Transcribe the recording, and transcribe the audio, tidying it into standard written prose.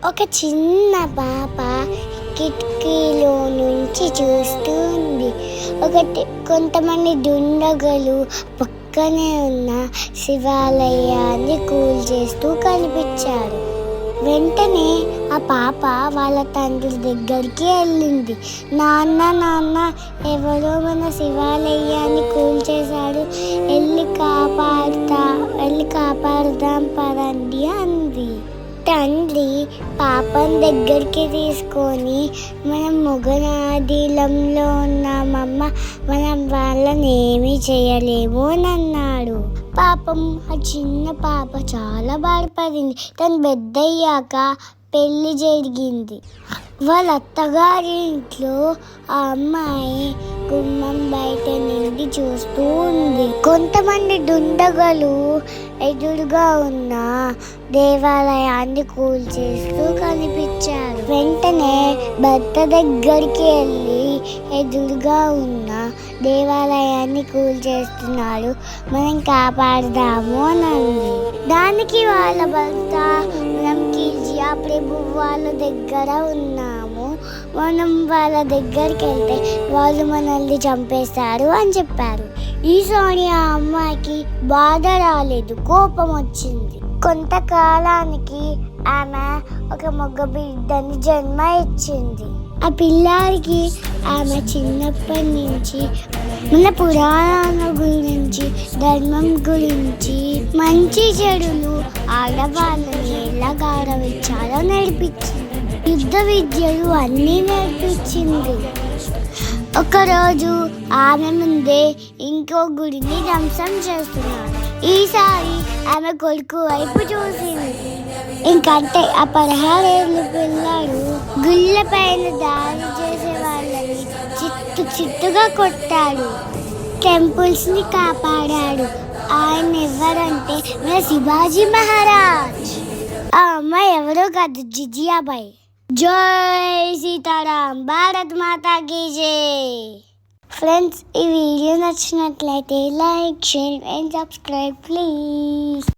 ఒక చిన్న పాప కిటికీలో నుంచి చూస్తుంది. కొంతమంది దుండగులు పక్కనే ఉన్న శివాలయాన్ని కూల్చేస్తూ కనిపించారు. వెంటనే ఆ పాప వాళ్ళ తండ్రి దగ్గరికి వెళ్ళింది. నాన్న, ఎవరో మన శివాలయాన్ని కూల్చేశాడు, వెళ్ళి కాపాడుదాం పదండి అంది. తండ్రి పాపం దగ్గరికి తీసుకొని, మనం మొగనాదిలంలో ఉన్నామమ్మ, మనం వాళ్ళని ఏమీ చేయలేము అని అన్నాడు. పాపం ఆ చిన్న పాప చాలా బాధపడింది. తను పెద్దయ్యాక పెళ్ళి జరిగింది. వాళ్ళ అత్తగారి ఇంట్లో ఆ అమ్మాయి గుమ్మం బయట నుండి చూస్తూ ఉంది. కొంతమంది దుండగులు ఎదురుగా ఉన్న దేవాలయాన్ని కూల్చేస్తూ కనిపించారు. వెంటనే భర్త దగ్గరికి వెళ్ళి, ఎదురుగా ఉన్న దేవాలయాన్ని కూల్చేస్తున్నాడు, మనం కాపాడదాము అని అంది. దానికి వాళ్ళ భర్త, మనం కిజియా ప్రభు వాళ్ళ దగ్గర ఉన్నాము, మనం వాళ్ళ దగ్గరికి వెళ్తే వాళ్ళు మనల్ని చంపేస్తారు అని చెప్పారు. ఈసారి ఆ అమ్మాయికి బాధ రాలేదు, కోపం వచ్చింది. కొంతకాలానికి ఆమె ఒక మగ బిడ్డని జన్మ ఇచ్చింది. ఆ పిల్లాడికి ఆమె చిన్నప్పటి నుంచి మన పురాణాల గురించి, ధర్మం గురించి, మంచి చెడులు, ఆడవాళ్ళని ఎలా గౌరవించాలో నేర్పించింది. యుద్ధ విద్యలు అన్నీ నేర్పించింది. ఒకరోజు ఆమె ముందే ఇంకో గుడిని ధ్వంసం చేస్తున్నారు. ఈసారి ఆమె కొడుకు వైపు చూసింది. ఇంకంటే ఆ 16 ఏళ్ళ పిల్లాడు గుళ్ళ పైన దాడి చేసే వాళ్ళని చిత్తుగా కొట్టాడు, టెంపుల్స్ ని కాపాడాడు. ఆయన ఎవరంటే మన శివాజీ మహారాజ్. ఆ అమ్మాయి ఎవరో కాదు, జిజియాబాయి. జై సీతారాం, భారత్ మాతా కీ జై. ఫ్రెండ్స్, ఈ వీడియో నచ్చినట్లయితే like, share and subscribe please.